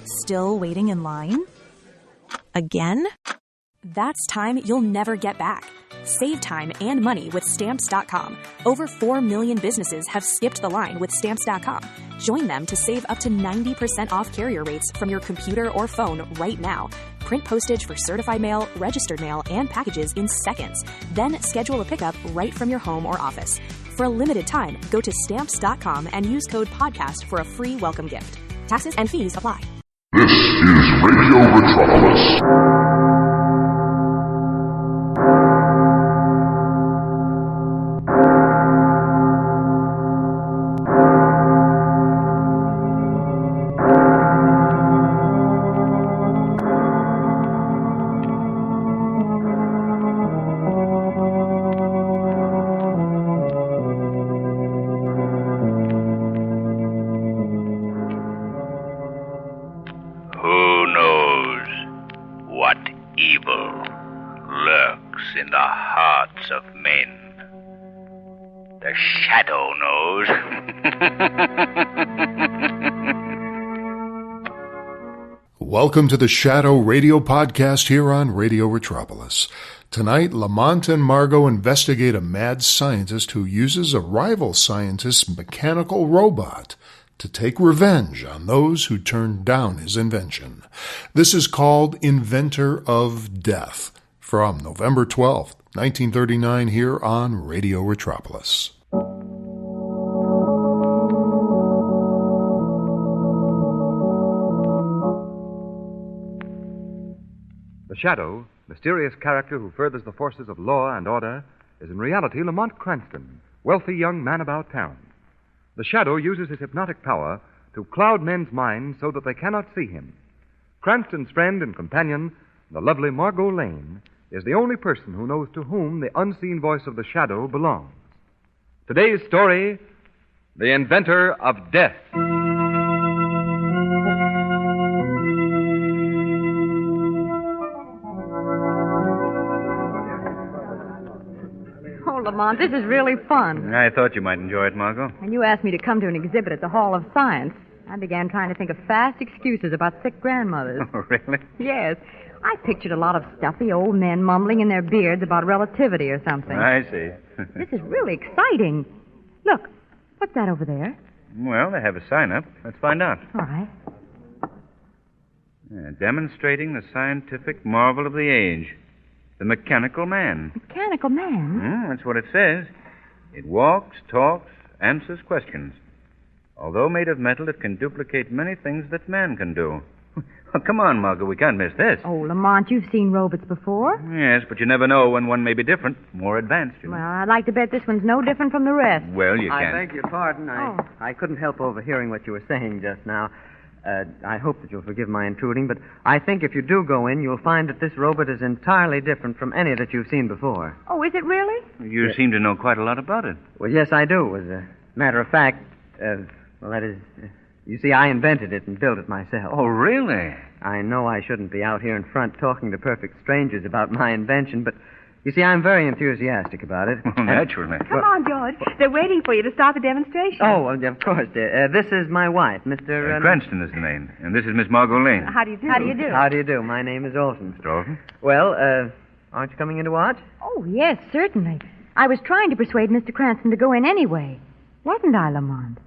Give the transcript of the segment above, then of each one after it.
Still waiting in line? Again? That's time you'll never get back. Save time and money with Stamps.com. Over 4 million businesses have skipped the line with Stamps.com. Join them to save up to 90% off carrier rates from your computer or phone right now. Print postage for certified mail, registered mail, and packages in seconds. Then schedule a pickup right from your home or office. For a limited time, go to Stamps.com and use code PODCAST for a free welcome gift. Taxes and fees apply. This is Radio Metropolis. Welcome to the Shadow Radio Podcast here on Radio Metropolis. Tonight, Lamont and Margo investigate a mad scientist who uses a rival scientist's mechanical robot to take revenge on those who turned down his invention. This is called Inventor of Death, from November 12th, 1939, here on Radio Metropolis. The Shadow, mysterious character who furthers the forces of law and order, is in reality Lamont Cranston, wealthy young man about town. The Shadow uses his hypnotic power to cloud men's minds so that they cannot see him. Cranston's friend and companion, the lovely Margo Lane, is the only person who knows to whom the unseen voice of the Shadow belongs. Today's story, The Inventor of Death. Lamont, this is really fun. I thought you might enjoy it, Margo. And you asked me to come to an exhibit at the Hall of Science. I began trying to think of fast excuses about sick grandmothers. Oh, really? Yes. I pictured a lot of stuffy old men mumbling in their beards about relativity or something. I see. This is really exciting. Look, what's that over there? Well, they have a sign up. Let's find out. All right. Demonstrating the scientific marvel of the age. The mechanical man. Mechanical man? That's what it says. It walks, talks, answers questions. Although made of metal, it can duplicate many things that man can do. Oh, come on, Margo, we can't miss this. Oh, Lamont, you've seen robots before. Yes, but you never know when one may be different, more advanced, you know. Well, I'd like to bet this one's no different from the rest. Well, you I can't. beg your pardon. I couldn't help overhearing what you were saying just now. I hope that you'll forgive my intruding, but I think if you do go in, you'll find that this robot is entirely different from any that you've seen before. Oh, is it really? You seem to know quite a lot about it. Well, yes, I do. As a matter of fact, you see, I invented it and built it myself. Oh, really? I know I shouldn't be out here in front talking to perfect strangers about my invention, but you see, I'm very enthusiastic about it. Well, naturally. Come on, George. They're waiting for you to start the demonstration. Oh, well, of course, dear. This is my wife, Mr. Cranston is the name, and this is Miss Margo Lane. How do you do? How do you do? How do you do? My name is Olson. Mr. Olson? Well, aren't you coming in to watch? Oh, yes, certainly. I was trying to persuade Mr. Cranston to go in anyway. Wasn't I, Lamont?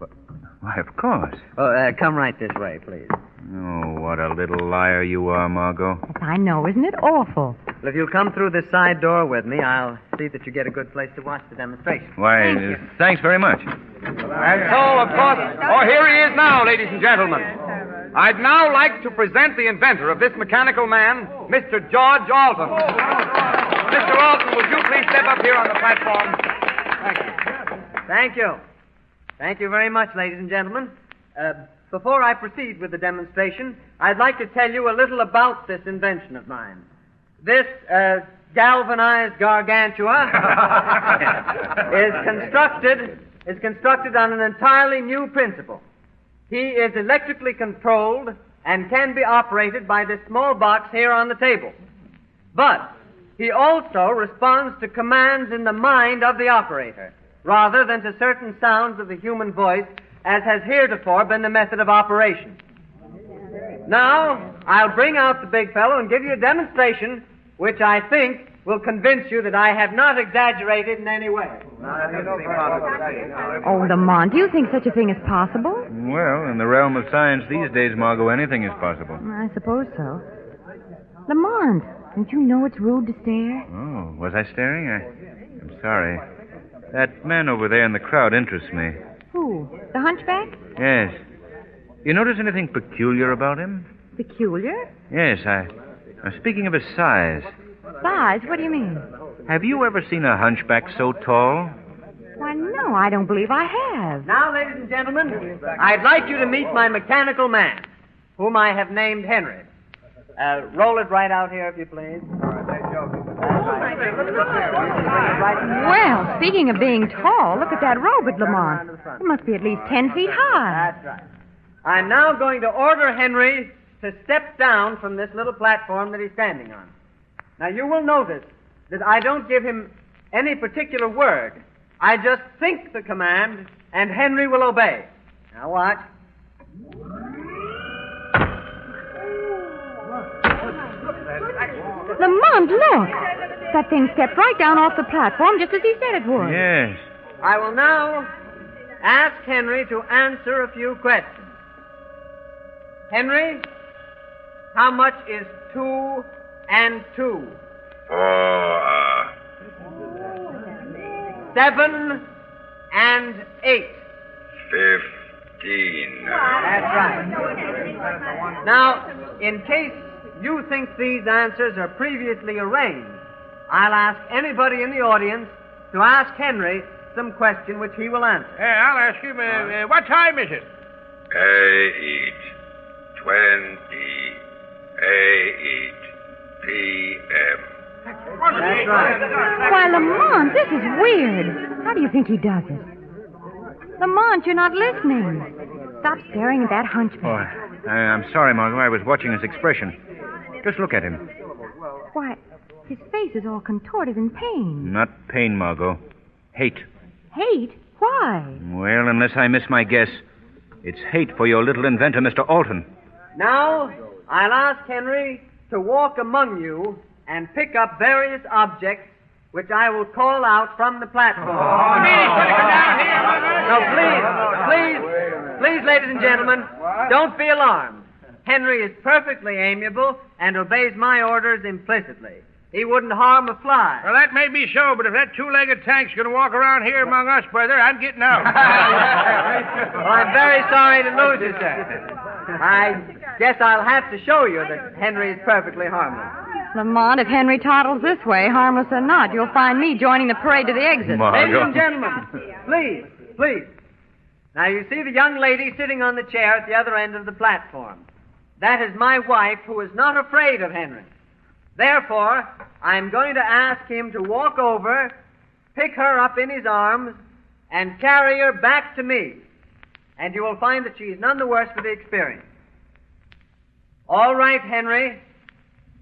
Why, of course. Oh, come right this way, please. Oh, what a little liar you are, Margo. Yes, I know. Isn't it awful? Well, if you'll come through this side door with me, I'll see that you get a good place to watch the demonstration. Why, thanks very much. And so, of course, here he is now, ladies and gentlemen. I'd now like to present the inventor of this mechanical man, Mr. George Alton. Mr. Alton, would you please step up here on the platform? Thank you. Thank you. Thank you very much, ladies and gentlemen. Before I proceed with the demonstration, I'd like to tell you a little about this invention of mine. This galvanized gargantua is constructed on an entirely new principle. He is electrically controlled and can be operated by this small box here on the table. But he also responds to commands in the mind of the operator, rather than to certain sounds of the human voice, as has heretofore been the method of operation. Now, I'll bring out the big fellow and give you a demonstration which I think will convince you that I have not exaggerated in any way. Oh, Lamont, do you think such a thing is possible? Well, in the realm of science these days, Margo, anything is possible. I suppose so. Lamont, don't you know it's rude to stare? Oh, was I staring? I'm sorry. That man over there in the crowd interests me. Who? The hunchback? Yes. You notice anything peculiar about him? Peculiar? Yes, I'm speaking of his size. Size? What do you mean? Have you ever seen a hunchback so tall? Why, no, I don't believe I have. Now, ladies and gentlemen, I'd like you to meet my mechanical man, whom I have named Henry. Roll it right out here, if you please. Well, speaking of being tall, look at that robot, Lamont. It must be at least 10 feet high. That's right. I'm now going to order Henry to step down from this little platform that he's standing on. Now, you will notice that I don't give him any particular word. I just think the command, and Henry will obey. Now, watch. Lamont, look. That thing stepped right down off the platform just as he said it would. Yes. I will now ask Henry to answer a few questions. Henry, how much is 2 and 2? 7 and 8. 15. That's right. Now, in case you think these answers are previously arranged, I'll ask anybody in the audience to ask Henry some question which he will answer. I'll ask him, what time is it? 8 p.m. That's right. Why, Lamont, this is weird. How do you think he does it? Lamont, you're not listening. Stop staring at that hunchback. Oh, I'm sorry, Margo. I was watching his expression. Just look at him. Why, his face is all contorted in pain. Not pain, Margo. Hate. Hate? Why? Well, unless I miss my guess, it's hate for your little inventor, Mr. Alton. Now, I'll ask Henry to walk among you and pick up various objects which I will call out from the platform. No, please, ladies and gentlemen, don't be alarmed. Henry is perfectly amiable and obeys my orders implicitly. He wouldn't harm a fly. Well, that may be so, but if that two-legged tank's going to walk around here among us, brother, I'm getting out. Well, I'm very sorry to lose you, sir. I guess I'll have to show you that Henry is perfectly harmless. Lamont, if Henry toddles this way, harmless or not, you'll find me joining the parade to the exit. Margo. Ladies and gentlemen, please. Now, you see the young lady sitting on the chair at the other end of the platform. That is my wife, who is not afraid of Henry. Therefore, I'm going to ask him to walk over, pick her up in his arms, and carry her back to me. And you will find that she's none the worse for the experience. All right, Henry.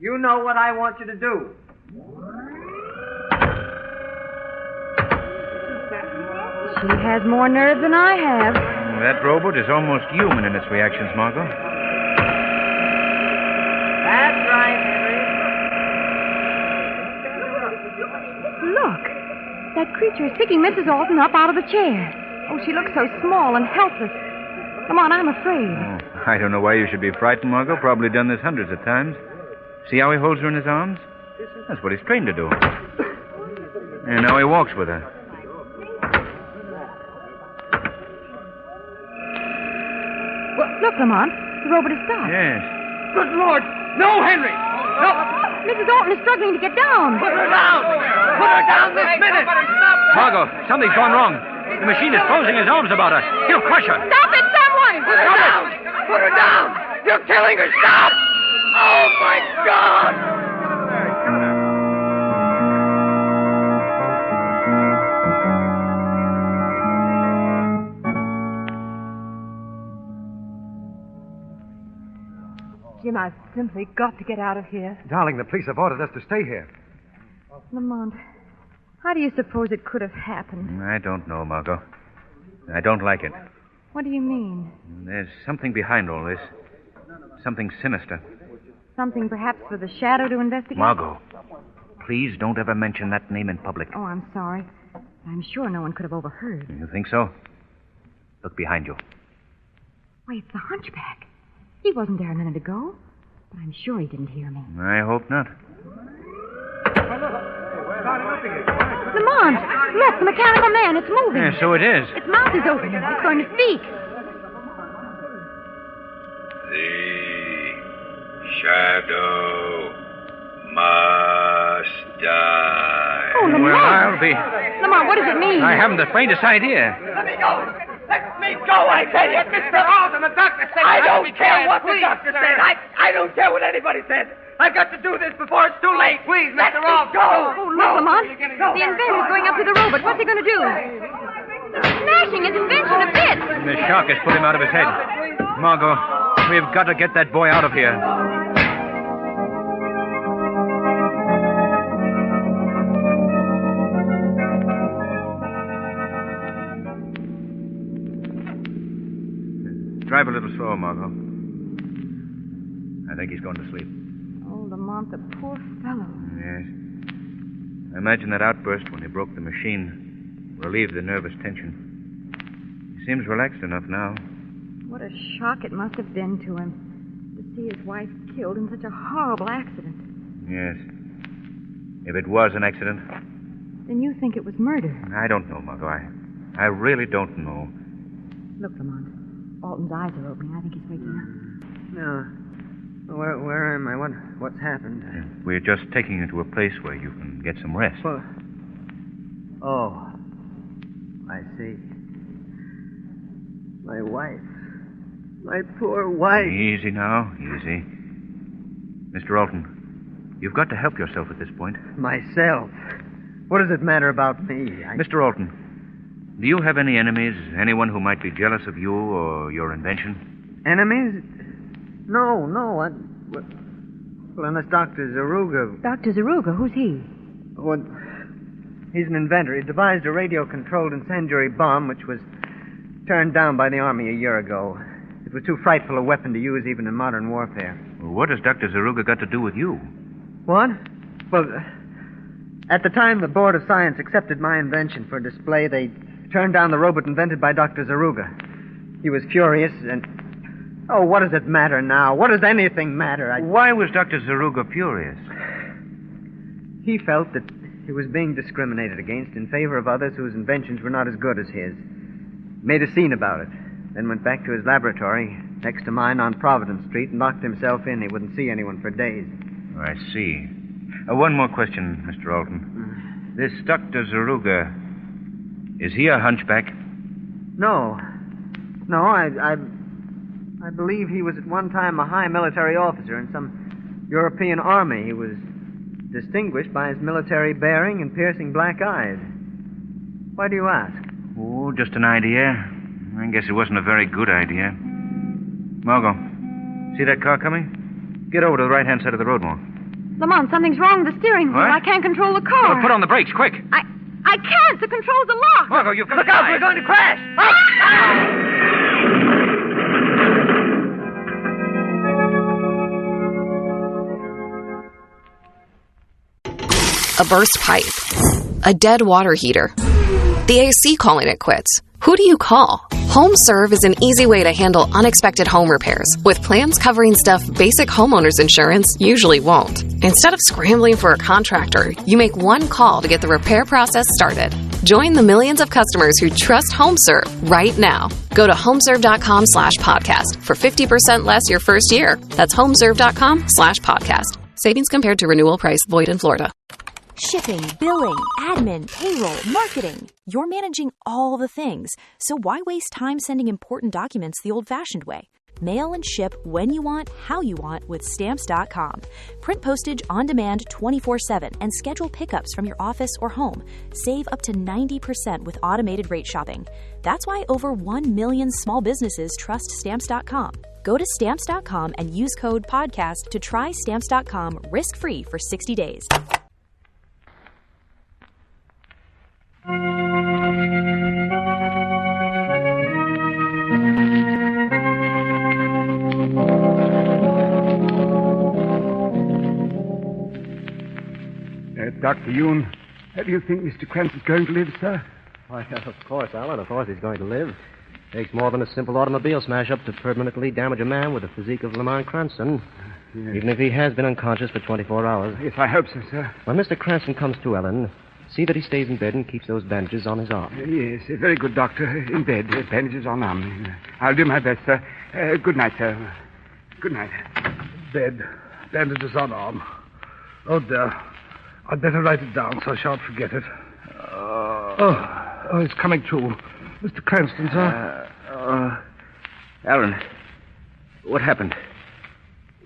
You know what I want you to do. She has more nerve than I have. That robot is almost human in its reactions, Margo. That's right, Henry. Look. That creature is picking Mrs. Alton up out of the chair. Oh, she looks so small and helpless. Come on, I'm afraid. Oh, I don't know why you should be frightened, Margo. Probably done this hundreds of times. See how he holds her in his arms? That's what he's trained to do. And now he walks with her. Well, look, Lamont. The robot has stopped. Yes. Good Lord! No, Henry! No! Mrs. Alton is struggling to get down. Put her down! Put her down this minute! Margo, something's gone wrong. The machine is closing his arms about her. He'll crush her. Stop it, someone! Put her down! Put her down! You're killing her! Stop! Oh, my God! Jim, I've simply got to get out of here. Darling, the police have ordered us to stay here. Lamont, how do you suppose it could have happened? I don't know, Margo. I don't like it. What do you mean? There's something behind all this. something sinister. Something perhaps for the shadow to investigate? Margo, please don't ever mention that name in public. Oh, I'm sorry. I'm sure no one could have overheard. You think so? Look behind you. Why, it's the hunchback. He wasn't there a minute ago. But I'm sure he didn't hear me. I hope not. Lamont! Look, the mechanical man. It's moving. Yeah, so it is. Its mouth is open. It's going to speak. The shadow must die. Oh, Lamont! Well, I'll be... Lamont, what does it mean? I haven't the faintest idea. Let me go! Let me go, I tell you! Mr. Alden, the doctor said... I don't care what the doctor said. I don't care what anybody said. I've got to do this before it's too late. Please, Mr. Alden. Go! Oh, look, Lamont. The inventor's going up to the robot. What's he going to do? He's smashing his invention to bits. The shock has put him out of his head. Margo, we've got to get that boy out of here. Drive a little slower, Margo. I think he's going to sleep. Oh, Lamont, the poor fellow. Yes. I imagine that outburst when he broke the machine relieved the nervous tension. He seems relaxed enough now. What a shock it must have been to him to see his wife killed in such a horrible accident. Yes. If it was an accident. Then you think it was murder. I don't know, Margo. I really don't know. Look, Lamont. Alton's eyes are opening. I think he's waking up. No. Where am I? What's happened? We're just taking you to a place where you can get some rest. Well, oh, I see. My wife. My poor wife. Easy now, easy. Mr. Alton, you've got to help yourself at this point. Myself? What does it matter about me? Mr. Alton, do you have any enemies? Anyone who might be jealous of you or your invention? Enemies? No. Well, unless Dr. Zaruga... Dr. Zaruga? Who's he? Well, he's an inventor. He devised a radio-controlled incendiary bomb which was turned down by the Army a year ago. It was too frightful a weapon to use even in modern warfare. Well, what has Dr. Zaruga got to do with you? What? Well, at the time the Board of Science accepted my invention for display, they turned down the robot invented by Dr. Zaruga. He was furious and... Oh, what does it matter now? What does anything matter? Why was Dr. Zaruga furious? He felt that he was being discriminated against in favor of others whose inventions were not as good as his. Made a scene about it. Then went back to his laboratory next to mine on Providence Street and locked himself in. He wouldn't see anyone for days. I see. One more question, Mr. Alton. This Dr. Zaruga, is he a hunchback? No. I believe he was at one time a high military officer in some European army. He was distinguished by his military bearing and piercing black eyes. Why do you ask? Oh, just an idea. I guess it wasn't a very good idea. Margo, see that car coming? Get over to the right-hand side of the road more. Lamont, something's wrong with the steering wheel. What? I can't control the car. Well, put on the brakes, quick. I can't. The controls are locked. Margo, you've got Look to out, die. we're going to crash! A burst pipe, a dead water heater, the AC calling it quits. Who do you call? HomeServe is an easy way to handle unexpected home repairs with plans covering stuff basic homeowners insurance usually won't. Instead of scrambling for a contractor, you make one call to get the repair process started. Join the millions of customers who trust HomeServe right now. Go to homeserve.com/podcast for 50% less your first year. That's homeserve.com/podcast. Savings compared to renewal price void in Florida. Shipping, billing, admin, payroll, marketing. You're managing all the things. So why waste time sending important documents the old-fashioned way? Mail and ship when you want, how you want with Stamps.com. Print postage on demand 24/7 and schedule pickups from your office or home. Save up to 90% with automated rate shopping. That's why over 1 million small businesses trust Stamps.com. Go to Stamps.com and use code PODCAST to try Stamps.com risk-free for 60 days. Dr. Yoon, how do you think Mr. Cranston's going to live, sir? Why, of course, Alan. Of course he's going to live. Takes more than a simple automobile smash-up to permanently damage a man with the physique of Lamont Cranston. Yes. Even if he has been unconscious for 24 hours. Yes, I hope so, sir. When Mr. Cranston comes to, Ellen, see that he stays in bed and keeps those bandages on his arm. Yes, very good, Doctor. In bed, bandages on arm. I'll do my best, sir. Good night, sir. Good night. Bed. Bandages on arm. Oh, dear. I'd better write it down so I shan't forget it. Oh, he's coming to. Mr. Cranston, sir. Alan, what happened?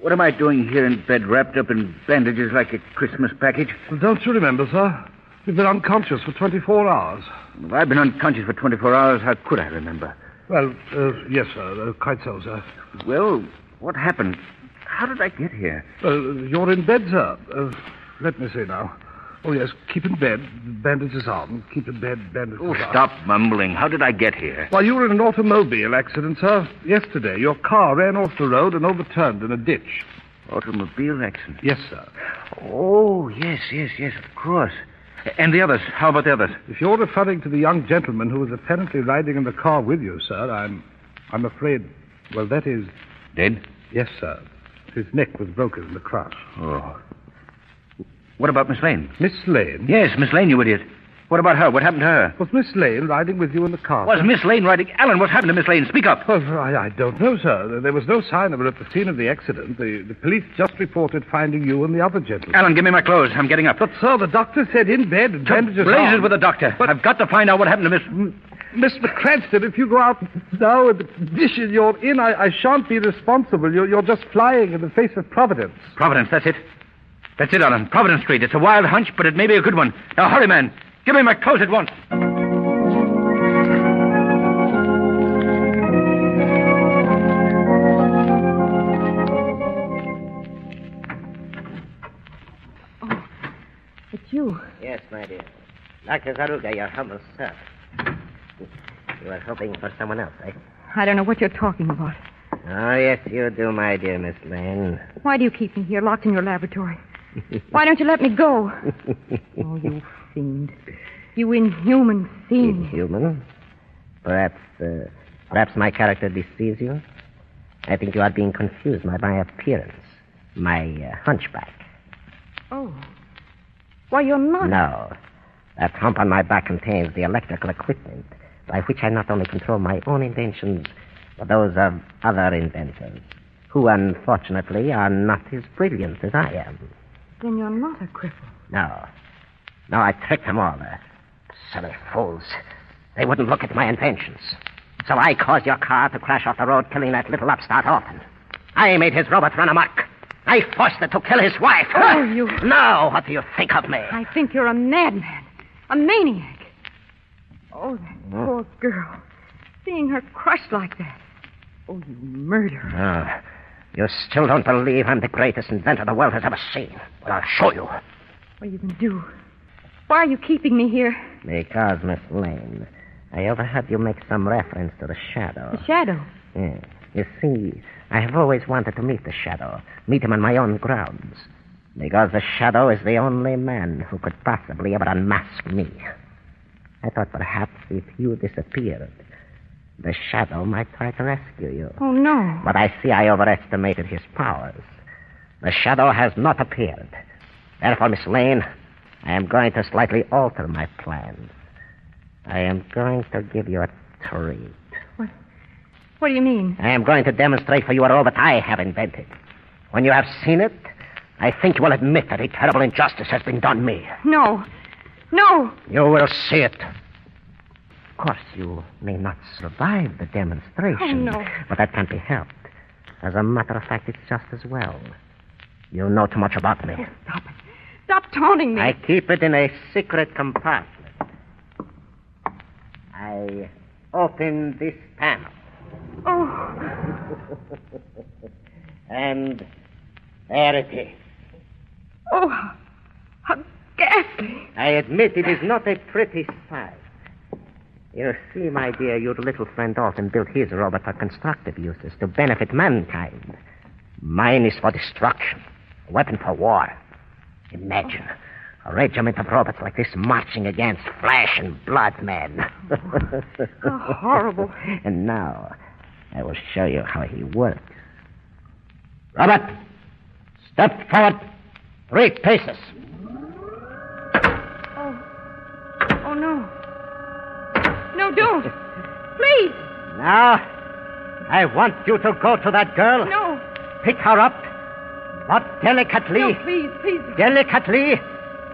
What am I doing here in bed, wrapped up in bandages like a Christmas package? Well, don't you remember, sir? You've been unconscious for 24 hours. If I've been unconscious for 24 hours, how could I remember? Well, yes, sir. Quite so, sir. Well, what happened? How did I get here? Well, you're in bed, sir. Let me see now. Oh, yes, keep in bed. Bandages on. Keep in bed, bandages on. Stop mumbling. How did I get here? Why, you were in an automobile accident, sir. Yesterday, your car ran off the road and overturned in a ditch. Automobile accident? Yes, sir. Oh, yes, of course. And the others? How about the others? If you're referring to the young gentleman who was apparently riding in the car with you, sir, I'm afraid, well, that is... Dead? Yes, sir. His neck was broken in the crash. Oh. What about Miss Lane? Miss Lane? Yes, Miss Lane, you idiot. What about her? What happened to her? Was Miss Lane riding with you in the car? Was Miss Lane riding... Alan, what happened to Miss Lane? Speak up. Well, I don't know, sir. There was no sign of her at the scene of the accident. The police just reported finding you and the other gentleman. Alan, give me my clothes. I'm getting up. But, sir, the doctor said in bed and bandages on. Blaze it with the doctor. But I've got to find out what happened to Mr. Cranston, if you go out now with the condition you're in, I shan't be responsible. You're just flying in the face of Providence. Providence, that's it. That's it, Alan. Providence Street. It's a wild hunch, but it may be a good one. Now, hurry, man. Give me my clothes at once. Oh, it's you. Yes, my dear. Dr. Zaruga, your humble servant. You were hoping for someone else, eh? I don't know what you're talking about. Oh, yes, you do, my dear Miss Lane. Why do you keep me here, locked in your laboratory? Why don't you let me go? Oh, you fiend. You inhuman fiend. Inhuman? Perhaps my character deceives you? I think you are being confused by my appearance. My hunchback. Oh. Why, you're not. No. That hump on my back contains the electrical equipment by which I not only control my own inventions, but those of other inventors, who unfortunately are not as brilliant as I am. Then you're not a cripple. No. No, I tricked them all. Silly fools. They wouldn't look at my inventions. So I caused your car to crash off the road, killing that little upstart orphan. I made his robot run amok. I forced it to kill his wife. Oh, you... Now, what do you think of me? I think you're a madman. A maniac. Oh, that poor girl. Seeing her crushed like that. Oh, you murderer. You still don't believe I'm the greatest inventor the world has ever seen. Well, I'll show you. What are you going to do? Why are you keeping me here? Because, Miss Lane, I overheard you make some reference to the Shadow. The Shadow? Yeah. You see, I have always wanted to meet the Shadow. Meet him on my own grounds. Because the Shadow is the only man who could possibly ever unmask me. I thought perhaps if you disappeared, the Shadow might try to rescue you. Oh, no. But I see I overestimated his powers. The Shadow has not appeared. Therefore, Miss Lane, I am going to slightly alter my plans. I am going to give you a treat. What do you mean? I am going to demonstrate for you a robot I have invented. When you have seen it, I think you will admit that a terrible injustice has been done me. No. No. You will see it. Of course, you may not survive the demonstration. Oh, no. But that can't be helped. As a matter of fact, it's just as well. You know too much about me. Oh, stop it. Stop taunting me. I keep it in a secret compartment. I open this panel. Oh. And there it is. Oh, how ghastly. I admit it is not a pretty sight. You see, my dear, your little friend Alton built his robot for constructive uses to benefit mankind. Mine is for destruction, a weapon for war. Imagine A regiment of robots like this marching against flesh and blood men. How horrible. And now, I will show you how he works. Robot, step forward 3 paces. Oh, no. No, don't. Please. Now, I want you to go to that girl. No. Pick her up, but delicately. No, please. Delicately.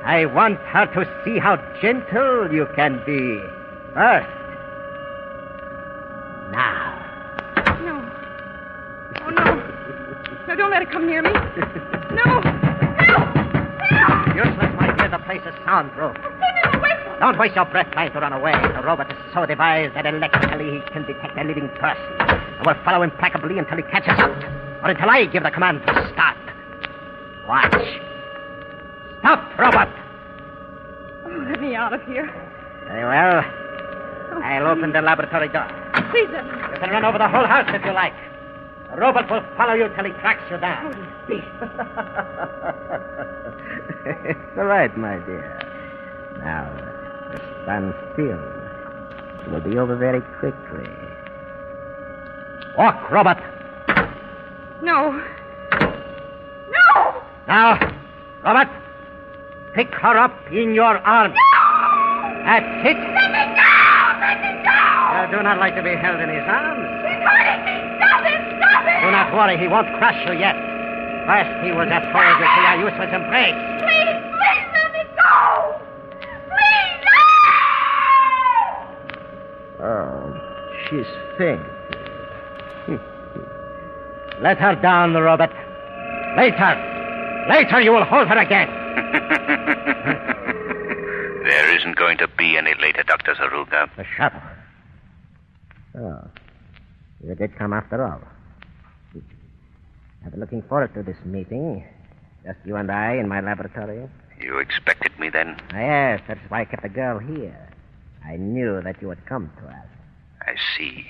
I want her to see how gentle you can be. First. Now. No. Oh, no. No, don't let it come near me. No. Help! Useless, my dear. The place is soundproof. Don't waste your breath trying to run away. The robot is so devised that electrically he can detect a living person and will follow implacably until he catches up, or until I give the command to stop. Watch. Stop, robot! Oh, let me out of here. Very well. I'll open the laboratory door. Please, You can run over the whole house if you like. The robot will follow you till he tracks you down. It's all right, my dear. Now, just stand still. It will be over very quickly. Walk, robot. No. No! Now, robot, pick her up in your arms. No! That's it. Let me go! You do not like to be held in his arms. He's hurting me! Stop it! Do not worry, he won't crush you yet. First, he will just hold you to your useless embrace. Please, let me go! Please, no! Oh, she's faint. Let her down, robot. Later you will hold her again. There isn't going to be any later, Dr. Zaruga. The shuttle. Oh, you did come after all. I've been looking forward to this meeting. Just you and I in my laboratory. You expected me then? Yes, that's why I kept the girl here. I knew that you would come to us. I see.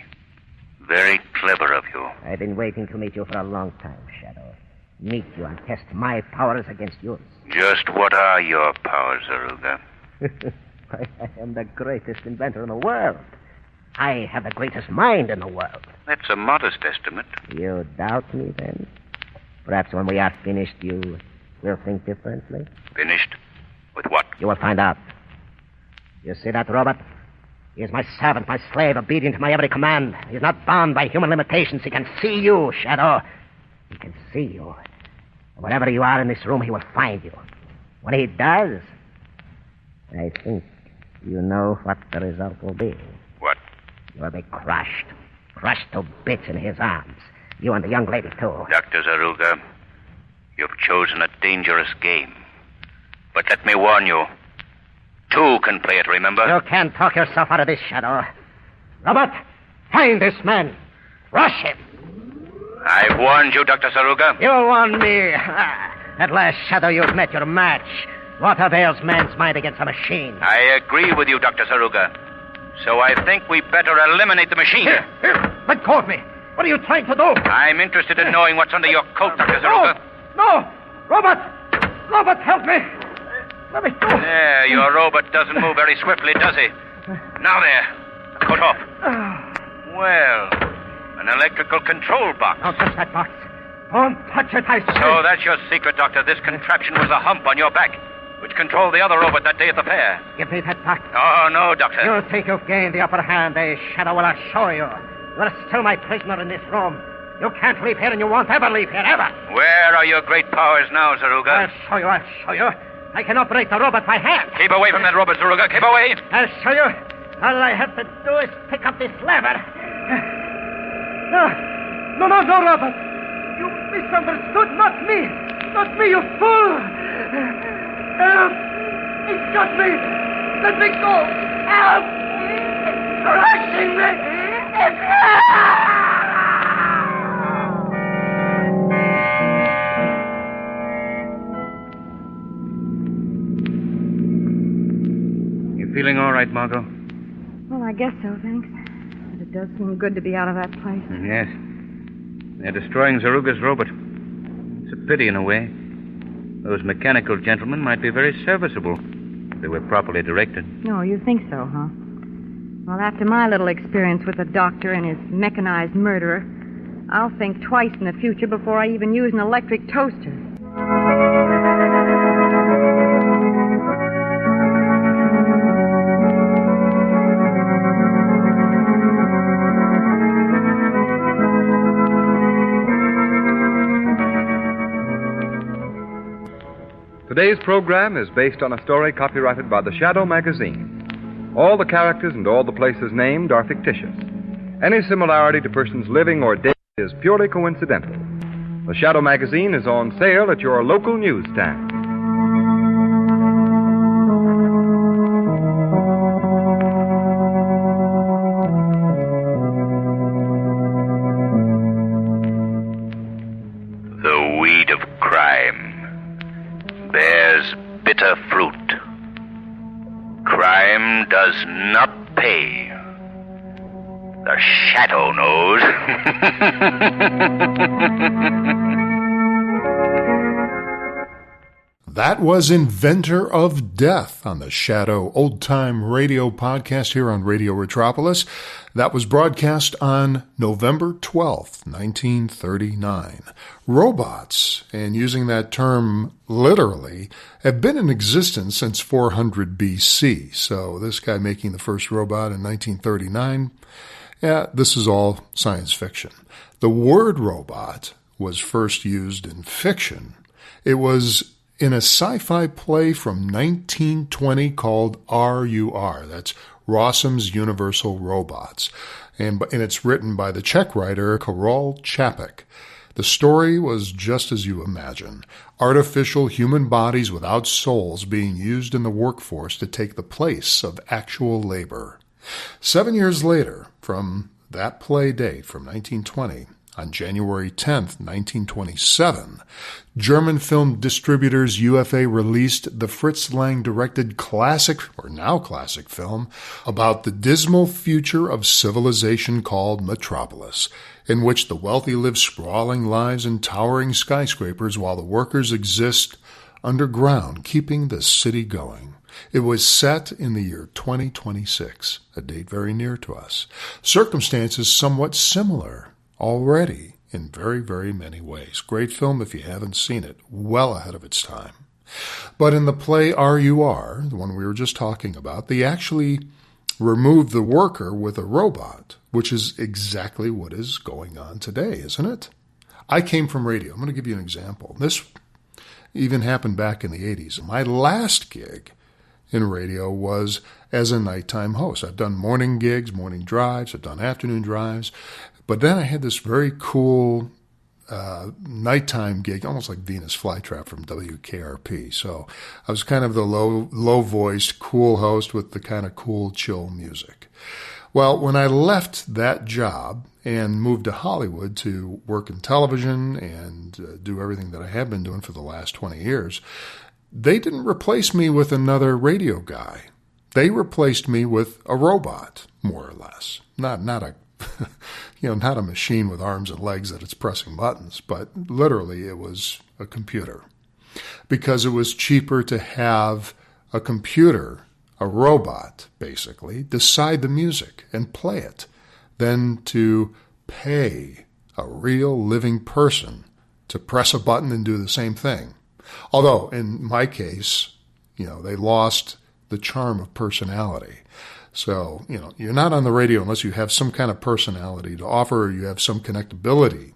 Very clever of you. I've been waiting to meet you for a long time, Shadow. Meet you and test my powers against yours. Just what are your powers, Zaruga? I am the greatest inventor in the world. I have the greatest mind in the world. That's a modest estimate. You doubt me, then? Perhaps when we are finished, you will think differently? Finished? With what? You will find out. You see that robot? He is my servant, my slave, obedient to my every command. He is not bound by human limitations. He can see you, Shadow. He can see you. Wherever you are in this room, he will find you. When he does, I think you know what the result will be. What? You will be crushed. Crushed to bits in his arms. You and the young lady, too. Dr. Zaruga, you've chosen a dangerous game. But let me warn you, 2 can play it, remember? You can't talk yourself out of this, Shadow. Robert, find this man. Rush him. I've warned you, Dr. Zaruga. You warned me. At last, Shadow, you've met your match. What avails man's mind against a machine? I agree with you, Dr. Zaruga. So I think we better eliminate the machine. Here, let go of me. What are you trying to do? I'm interested in knowing what's under your coat, Dr. Zaruga. No! Robert! Robert, help me! Let me go. There, your robot doesn't move very swiftly, does he? Now there. The coat off. Well, an electrical control box. Don't touch that box. Don't touch it, I say. So that's your secret, Doctor. This contraption was a hump on your back, which controlled the other robot that day at the fair. Give me that box. Oh, no, Doctor. You think you've gained the upper hand, eh, Shadow? Well, I'll show you. You are still my prisoner in this room. You can't leave here, and you won't ever leave here, ever. Where are your great powers now, Zaruga? I'll show you. I can operate the robot by hand. Keep away from that robot, Zaruga. Keep away. I'll show you. All I have to do is pick up this lever. No, Robert. You misunderstood. Not me. Not me, you fool. Help. It's got me. Let me go. Help. It's crushing me. You feeling all right, Margo? Well, I guess so, thanks. But it does seem good to be out of that place. Yes. They're destroying Zaruga's robot. It's a pity in a way. Those mechanical gentlemen might be very serviceable if they were properly directed. Oh, you think so, huh? Well, after my little experience with the doctor and his mechanized murderer, I'll think twice in the future before I even use an electric toaster. Today's program is based on a story copyrighted by the Shadow magazine. All the characters and all the places named are fictitious. Any similarity to persons living or dead is purely coincidental. The Shadow magazine is on sale at your local newsstand. The weed of crime bears bitter fruit. Crime does not pay. The Shadow knows. That was Inventor of Death on the Shadow old-time radio podcast here on Radio Metropolis. That was broadcast on November 12th, 1939. Robots, and using that term literally, have been in existence since 400 BC. So this guy making the first robot in 1939, yeah, this is all science fiction. The word robot was first used in fiction. It was in a sci-fi play from 1920 called RUR. That's Rossum's Universal Robots. And it's written by the Czech writer Karol Čapek. The story was just as you imagine. Artificial human bodies without souls being used in the workforce to take the place of actual labor. 7 years later, from that play date from 1920, on January 10th, 1927, German film distributors UFA released the Fritz Lang-directed classic, or now classic film, about the dismal future of civilization called Metropolis, in which the wealthy live sprawling lives in towering skyscrapers while the workers exist underground, keeping the city going. It was set in the year 2026, a date very near to us. Circumstances somewhat similar already in very, very many ways. Great film if you haven't seen it, well ahead of its time. But in the play RUR, the one we were just talking about, they actually removed the worker with a robot, which is exactly what is going on today, isn't it? I came from radio. I'm going to give you an example. This even happened back in the 80s. My last gig in radio was as a nighttime host. I've done morning gigs, morning drives, I've done afternoon drives, but then I had this very cool nighttime gig, almost like Venus Flytrap from WKRP. So I was kind of the low-voiced, cool host with the kind of cool, chill music. Well, when I left that job and moved to Hollywood to work in television and do everything that I have been doing for the last 20 years, they didn't replace me with another radio guy. They replaced me with a robot, more or less. Not a not a machine with arms and legs that it's pressing buttons, but literally it was a computer. Because it was cheaper to have a computer, a robot, basically, decide the music and play it than to pay a real living person to press a button and do the same thing. Although, in my case, they lost the charm of personality. So, you're not on the radio unless you have some kind of personality to offer or you have some connectability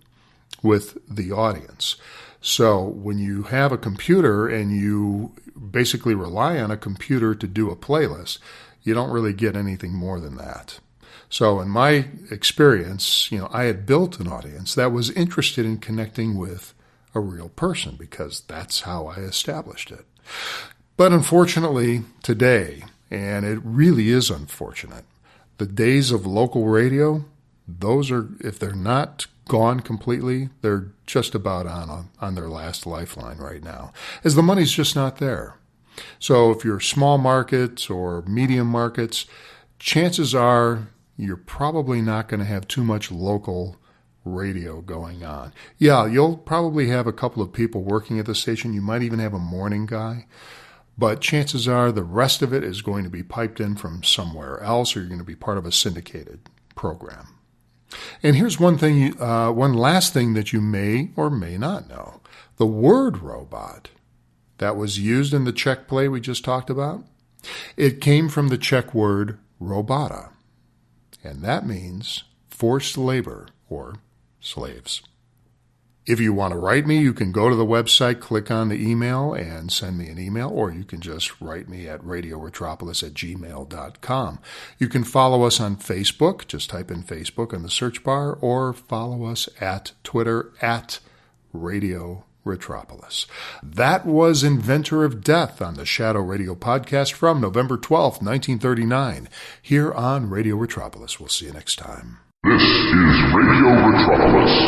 with the audience. So when you have a computer and you basically rely on a computer to do a playlist, you don't really get anything more than that. So in my experience, I had built an audience that was interested in connecting with a real person because that's how I established it. But unfortunately, today, and it really is unfortunate, the days of local radio, those are, if they're not gone completely, they're just about on their last lifeline right now, as the money's just not there. So if you're small markets or medium markets, chances are you're probably not going to have too much local radio going on. Yeah, you'll probably have a couple of people working at the station. You might even have a morning guy. But chances are the rest of it is going to be piped in from somewhere else, or you're going to be part of a syndicated program. And here's one last thing that you may or may not know. The word robot that was used in the Czech play we just talked about, it came from the Czech word robota, and that means forced labor or slaves. If you want to write me, you can go to the website, click on the email, and send me an email, or you can just write me at radioretropolis@gmail.com. You can follow us on Facebook. Just type in Facebook in the search bar, or follow us at Twitter at Radio Metropolis. That was Inventor of Death on the Shadow Radio podcast from November 12th, 1939, here on Radio Metropolis. We'll see you next time. This is Radio Metropolis.